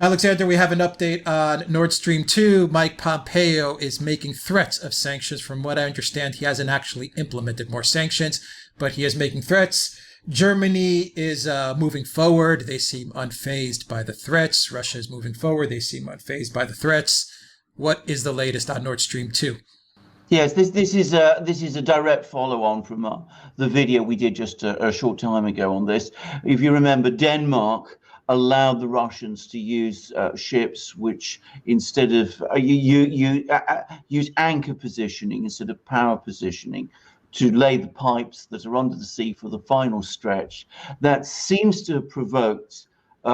Alexander, we have an update on Nord Stream 2. Mike Pompeo is making threats of sanctions. From what I understand, he hasn't actually implemented more sanctions, but he is making threats. Germany is moving forward. They seem unfazed by the threats. Russia is moving forward. They seem unfazed by the threats. What is the latest on Nord Stream 2? Yes, this is a direct follow-on from the video we did just a short time ago on this. If you remember, Denmark allowed the Russians to use ships which, instead of use anchor positioning instead of power positioning, to lay the pipes that are under the sea for the final stretch. That seems to have provoked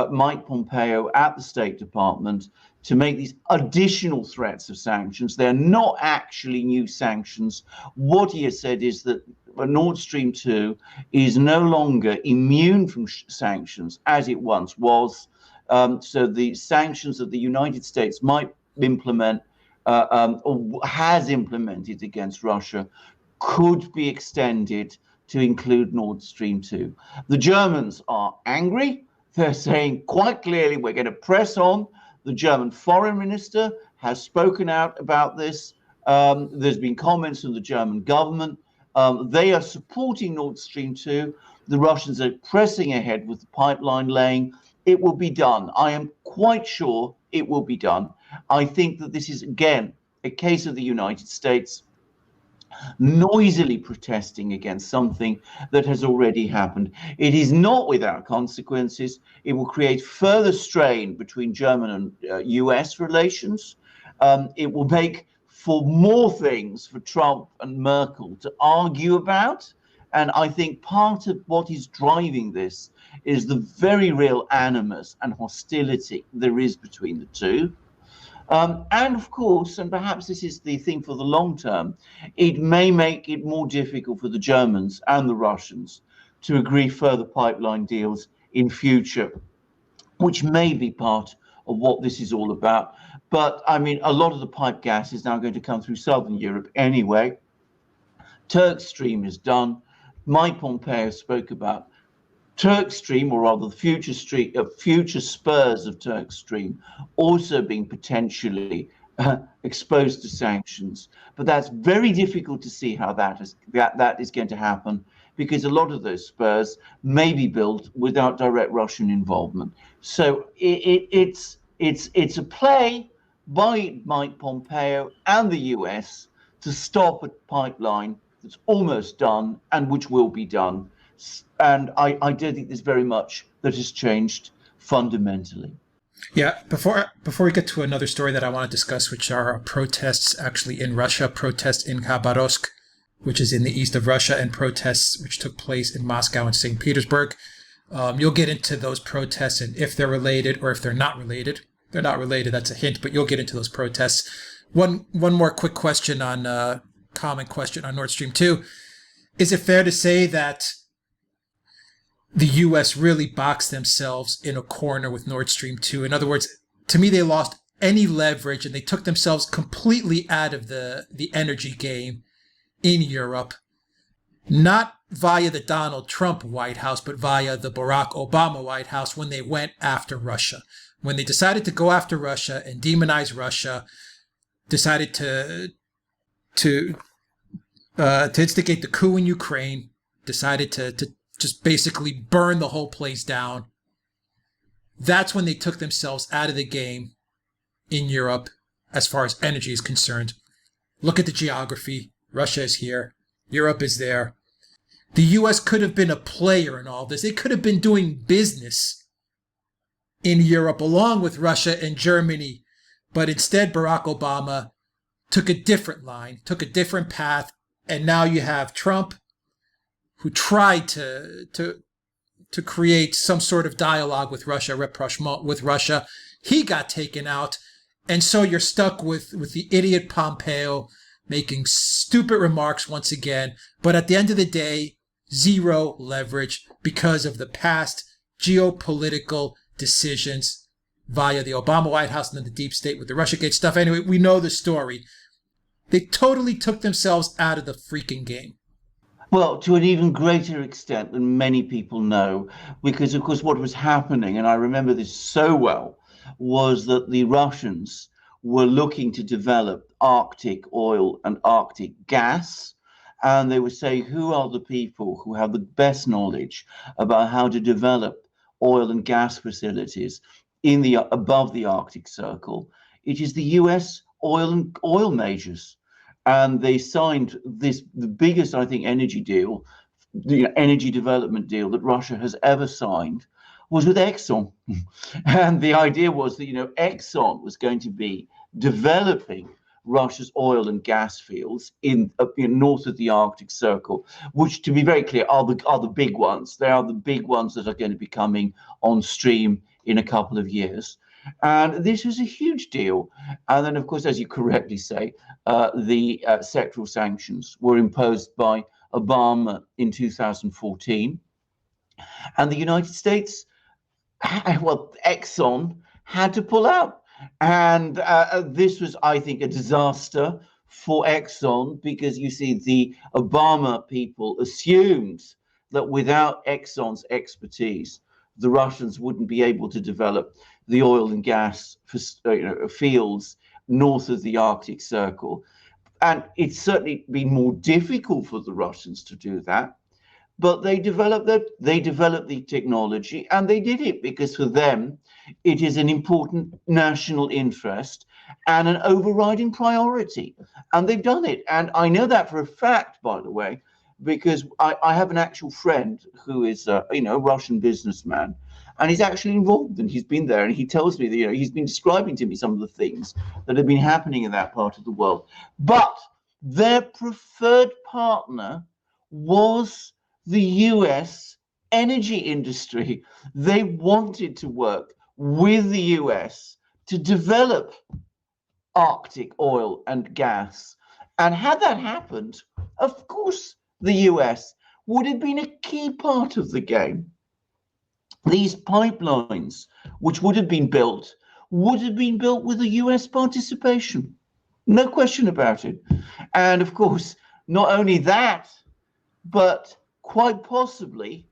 Mike Pompeo at the State Department to make these additional threats of sanctions. They're not actually new sanctions. What he has said is that Nord Stream 2 is no longer immune from sanctions as it once was. So the sanctions that the United States might implement or has implemented against Russia could be extended to include Nord Stream 2. The Germans are angry. They're saying quite clearly, we're going to press on. The German foreign minister has spoken out about this. There's been comments from the German government. They are supporting Nord Stream 2. The Russians are pressing ahead with the pipeline laying. It will be done. I am quite sure it will be done. I think that this is, again, a case of the United States noisily protesting against something that has already happened. It is not without consequences. It will create further strain between German and US relations. It will make for more things for Trump and Merkel to argue about. And I think part of what is driving this is the very real animus and hostility there is between the two. And of course, and perhaps this is the thing for the long term, it may make it more difficult for the Germans and the Russians to agree further pipeline deals in future, which may be part of what this is all about. But I mean, a lot of the pipe gas is now going to come through Southern Europe anyway. Turk Stream is done. Mike Pompeo spoke about Turk Stream, or rather the future spurs of Turk Stream, also being potentially exposed to sanctions. But that's very difficult to see how that is going to happen, because a lot of those spurs may be built without direct Russian involvement. So it's a play by Mike Pompeo and the US to stop a pipeline that's almost done and which will be done. And I don't think there's very much that has changed fundamentally. Yeah, before we get to another story that I want to discuss, which are protests actually in Russia, protests in Khabarovsk, which is in the east of Russia, and protests which took place in Moscow and St. Petersburg. You'll get into those protests and if they're related or if they're not related. They're not related, that's a hint, but you'll get into those protests. One more quick question on common question on Nord Stream 2. Is it fair to say that the U.S. really boxed themselves in a corner with Nord Stream 2? In other words, to me, they lost any leverage and they took themselves completely out of the energy game in Europe, not via the Donald Trump White House, but via the Barack Obama White House when they went after Russia. When they decided to go after Russia and demonize Russia, decided to instigate the coup in Ukraine, decided to just basically burn the whole place down. That's when they took themselves out of the game in Europe as far as energy is concerned. Look at the geography. Russia is here. Europe is there. The U.S. could have been a player in all this. They could have been doing business in Europe along with Russia and Germany. But instead, Barack Obama took a different line, took a different path. And now you have Trump, who tried to create some sort of dialogue with Russia, rapprochement with Russia. He got taken out. And so you're stuck with the idiot Pompeo making stupid remarks once again. But at the end of the day, zero leverage because of the past geopolitical decisions via the Obama White House and then the deep state with the Russiagate stuff. Anyway, we know the story. They totally took themselves out of the freaking game. Well, to an even greater extent than many people know, because, of course, what was happening, and I remember this so well, was that the Russians were looking to develop Arctic oil and Arctic gas. And they were saying, who are the people who have the best knowledge about how to develop oil and gas facilities in the above the Arctic Circle? It is the US oil majors. And they signed the biggest, I think, energy deal, the energy development deal that Russia has ever signed, was with Exxon. And the idea was that, Exxon was going to be developing Russia's oil and gas fields in north of the Arctic Circle, which, to be very clear, are the big ones. They are the big ones that are going to be coming on stream in a couple of years. And this was a huge deal. And then, of course, as you correctly say, the sectoral sanctions were imposed by Obama in 2014. And the United States, well, Exxon had to pull out. And this was, I think, a disaster for Exxon, because you see, the Obama people assumed that without Exxon's expertise, the Russians wouldn't be able to develop the oil and gas fields north of the Arctic Circle. And it's certainly been more difficult for the Russians to do that. But they developed the technology, and they did it because for them, it is an important national interest and an overriding priority. And they've done it. And I know that for a fact, by the way, because I have an actual friend who is a Russian businessman, and he's actually involved, and he's been there, and he tells me that he's been describing to me some of the things that have been happening in that part of the world. But their preferred partner was the US energy industry. They wanted to work with the US to develop Arctic oil and gas. And had that happened, of course, the US would have been a key part of the game. These pipelines, which would have been built with a US participation. No question about it. And of course, not only that, but quite possibly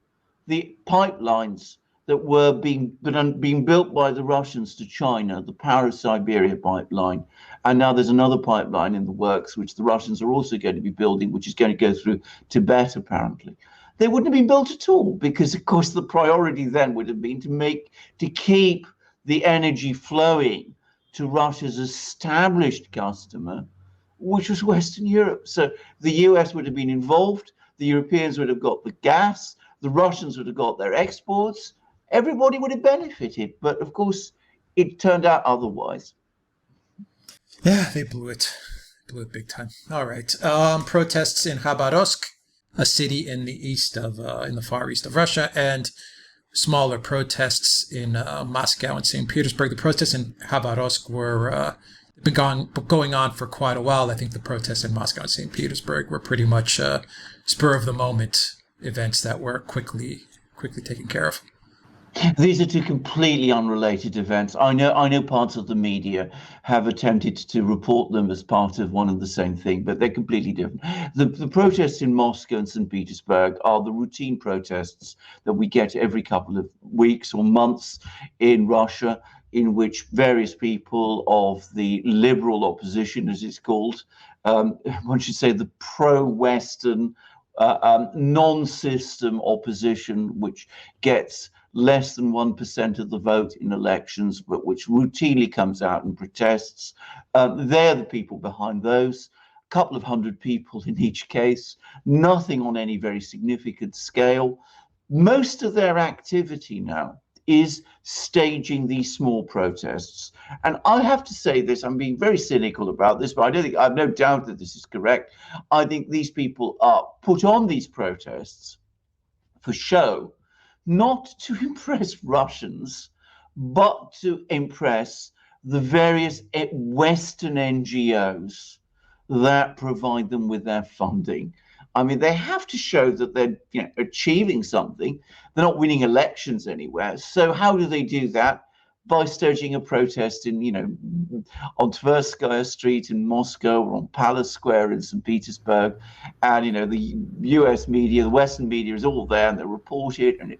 the pipelines that were being built by the Russians to China, the Paris-Siberia pipeline, and now there's another pipeline in the works which the Russians are also going to be building, which is going to go through Tibet apparently. They wouldn't have been built at all, because of course the priority then would have been to keep the energy flowing to Russia's established customer, which was Western Europe. So the US would have been involved, the Europeans would have got the gas, the Russians would have got their exports, everybody would have benefited. But of course, it turned out otherwise. Yeah, they blew it. Blew it big time. All right. Protests in Khabarovsk, a city in the in the far east of Russia, and smaller protests in Moscow and St. Petersburg. The protests in Khabarovsk were been going on for quite a while. I think the protests in Moscow and St. Petersburg were pretty much spur of the moment events that were quickly taken care of. These are two completely unrelated events. I know parts of the media have attempted to report them as part of one and the same thing, but they're completely different. The protests in Moscow and St. Petersburg are the routine protests that we get every couple of weeks or months in Russia, in which various people of the liberal opposition, as it's called, one should say the pro-Western, non-system opposition, which gets less than 1% of the vote in elections, but which routinely comes out and protests. They're the people behind those. A couple of hundred people in each case, nothing on any very significant scale. Most of their activity now is staging these small protests. And I have to say this, I'm being very cynical about this, but I have no doubt that this is correct. I think these people are put on these protests for show, not to impress Russians, but to impress the various Western NGOs that provide them with their funding. I mean, they have to show that they're achieving something. They're not winning elections anywhere. So how do they do that? By staging a protest in, on Tverskaya Street in Moscow, or on Palace Square in St. Petersburg. And, the US media, the Western media is all there, and they report it, and it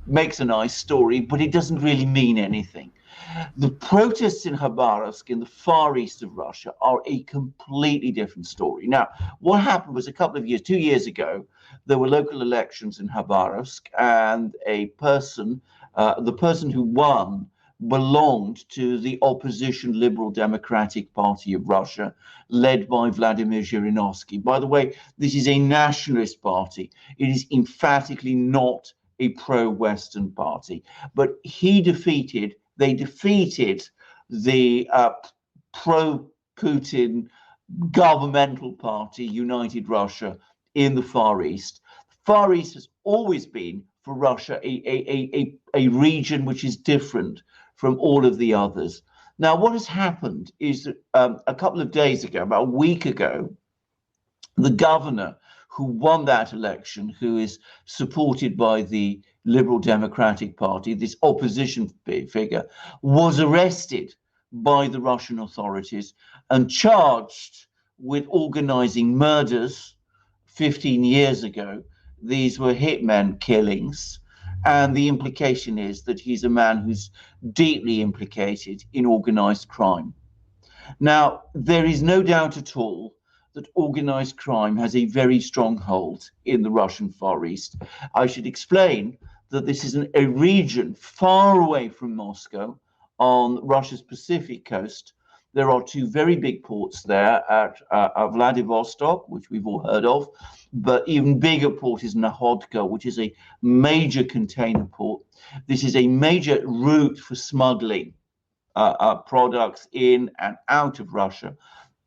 makes a nice story, but it doesn't really mean anything. The protests in Khabarovsk in the far east of Russia are a completely different story. Now, what happened was 2 years ago, there were local elections in Khabarovsk, and the person who won belonged to the opposition Liberal Democratic Party of Russia, led by Vladimir Zhirinovsky. By the way, this is a nationalist party. It is emphatically not a pro-Western party. But they defeated the pro-Putin governmental party, United Russia, in the Far East. Far East has always been, for Russia, a region which is different from all of the others. Now, what has happened is that a couple of days ago, about a week ago, the governor who won that election, who is supported by the Liberal Democratic Party, this opposition figure, was arrested by the Russian authorities and charged with organizing murders 15 years ago. These were hitmen killings. And the implication is that he's a man who's deeply implicated in organized crime. Now, there is no doubt at all that organized crime has a very strong hold in the Russian Far East. I should explain that this is a region far away from Moscow on Russia's Pacific coast. There are two very big ports there at Vladivostok, which we've all heard of, but even bigger port is Nahodka, which is a major container port. This is a major route for smuggling products in and out of Russia.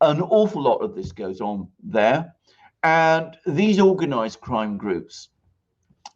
An awful lot of this goes on there. And these organized crime groups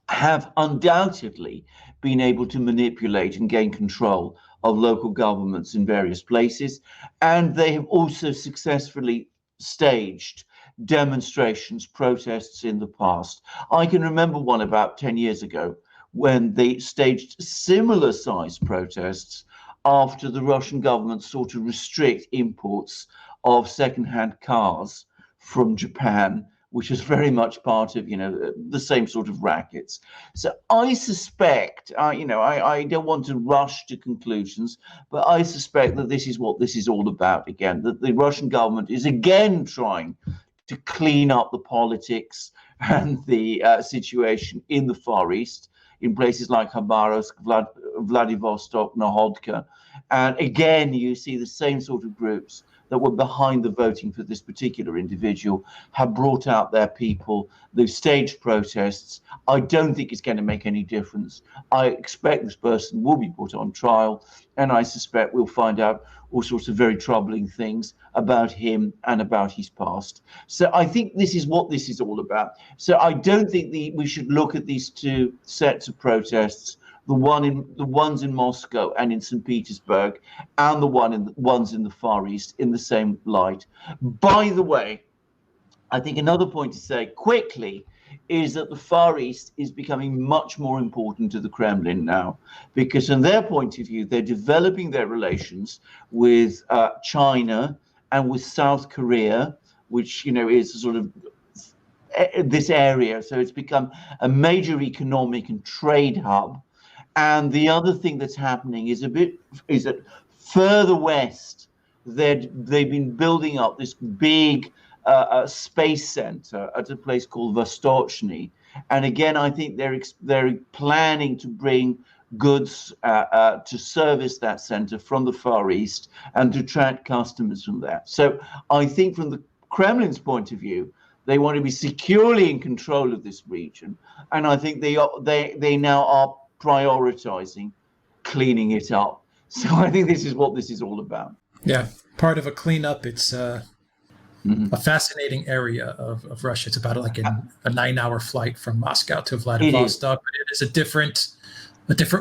have undoubtedly been able to manipulate and gain control of local governments in various places. And they have also successfully staged demonstrations, protests in the past. I can remember one about 10 years ago when they staged similar sized protests after the Russian government sought to restrict imports of second-hand cars from Japan, which is very much part of, the same sort of rackets. So I suspect, I don't want to rush to conclusions, but I suspect that this is what this is all about again, that the Russian government is again trying to clean up the politics and the situation in the Far East, in places like Khabarovsk, Vladivostok, Nahodka. And again, you see the same sort of groups that were behind the voting for this particular individual have brought out their people. They've staged protests. I don't think it's going to make any difference. I expect this person will be put on trial, and I suspect we'll find out all sorts of very troubling things about him and about his past. So I think this is what this is all about. So I don't think we should look at these two sets of protests, the ones in Moscow and in St. Petersburg, and the ones in the Far East, in the same light. By the way, I think another point to say quickly is that the Far East is becoming much more important to the Kremlin now, because from their point of view, they're developing their relations with China and with South Korea, which is sort of this area. So it's become a major economic and trade hub. And the other thing that's happening is that further west, they've been building up this big space center at a place called Vostochny. And again, I think they're planning to bring goods to service that center from the Far East and to attract customers from there. So I think from the Kremlin's point of view, they want to be securely in control of this region. And I think they now are prioritizing cleaning it up. So I think this is what this is all about. Yeah, part of a cleanup. It's a fascinating area of Russia. It's about like a 9-hour flight from Moscow to Vladivostok, but it is a different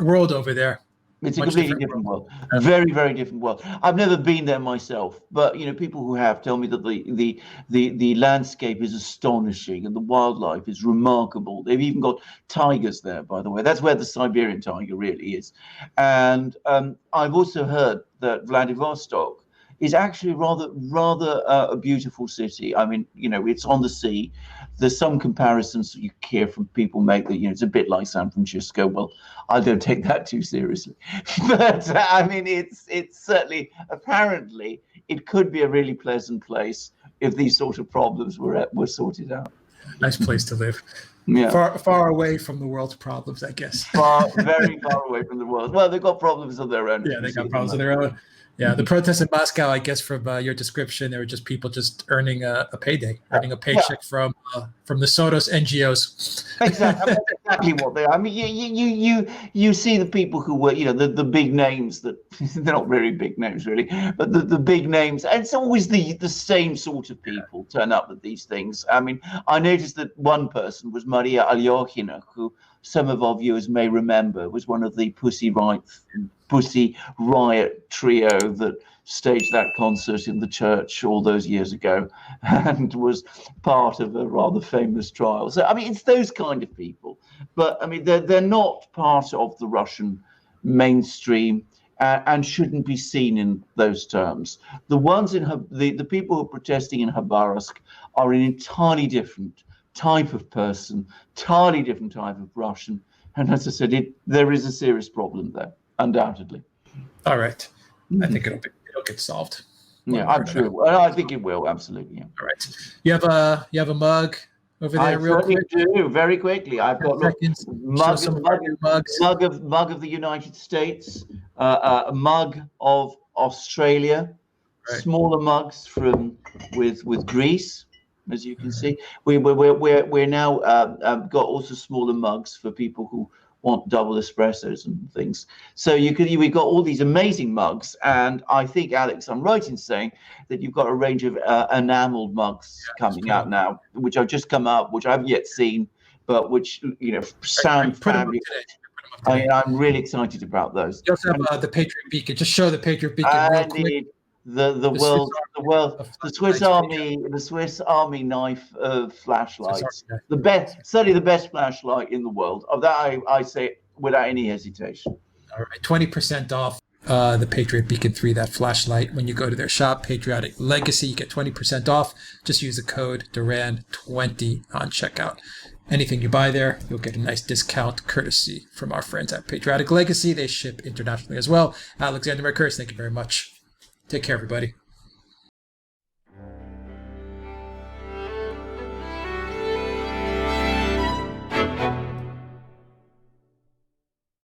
world over there. It's a completely different world. A very, very different world. I've never been there myself, but people who have tell me that the landscape is astonishing and the wildlife is remarkable. They've even got tigers there, by the way. That's where the Siberian tiger really is. And I've also heard that Vladivostok is actually rather a beautiful city. I mean, it's on the sea. There's some comparisons you hear from people make that it's a bit like San Francisco. Well, I don't take that too seriously, but I mean, it's certainly, apparently it could be a really pleasant place if these sort of problems were sorted out. Nice place to live. Yeah. Far away from the world's problems, I guess. Very far away from the world. Well, they've got problems of their own. Yeah, they got problems of their own. Yeah, the protests in Moscow, I guess, from your description, they were just people just earning a payday, earning a paycheck from the Soros NGOs. Exactly, that's exactly what they are. I mean, you see the people who were, the big names that they're not very big names really, but the big names, and it's always the same sort of people turn up at these things. I mean, I noticed that one person was Maria Alyokhina, who some of our viewers may remember was one of the Pussy Riot trio that staged that concert in the church all those years ago and was part of a rather famous trial. So, I mean, it's those kind of people. But, I mean, they're not part of the Russian mainstream and shouldn't be seen in those terms. The ones the people who are protesting in Khabarovsk are an entirely different type of person, entirely different type of Russian. And as I said, there is a serious problem there, undoubtedly. All right. I think it'll get solved. Yeah, I'm sure. Well, I think it will, absolutely. Yeah. All right. You have a mug over there, real quick? I do, very quickly. I've got mug of the United States, a mug of Australia, smaller mugs with Greece. As you can see, we're now got also smaller mugs for people who want double espressos and things. So we've got all these amazing mugs, and I think, Alex, I'm right in saying that you've got a range of enameled mugs coming out now, which have just come out, which I haven't yet seen, but which sound fabulous. I'm really excited about those. You also have the Patriot Beacon. Just show the Patriot Beacon real quick. The Swiss Army knife flashlights, certainly the best flashlight in the world. Of that, I say without any hesitation. All right, 20% off the Patriot Beacon 3, that flashlight. When you go to their shop, Patriotic Legacy, you get 20% off. Just use the code Duran20 on checkout. Anything you buy there, you'll get a nice discount courtesy from our friends at Patriotic Legacy. They ship internationally as well. Alexander Mercurus, thank you very much. Take care, everybody.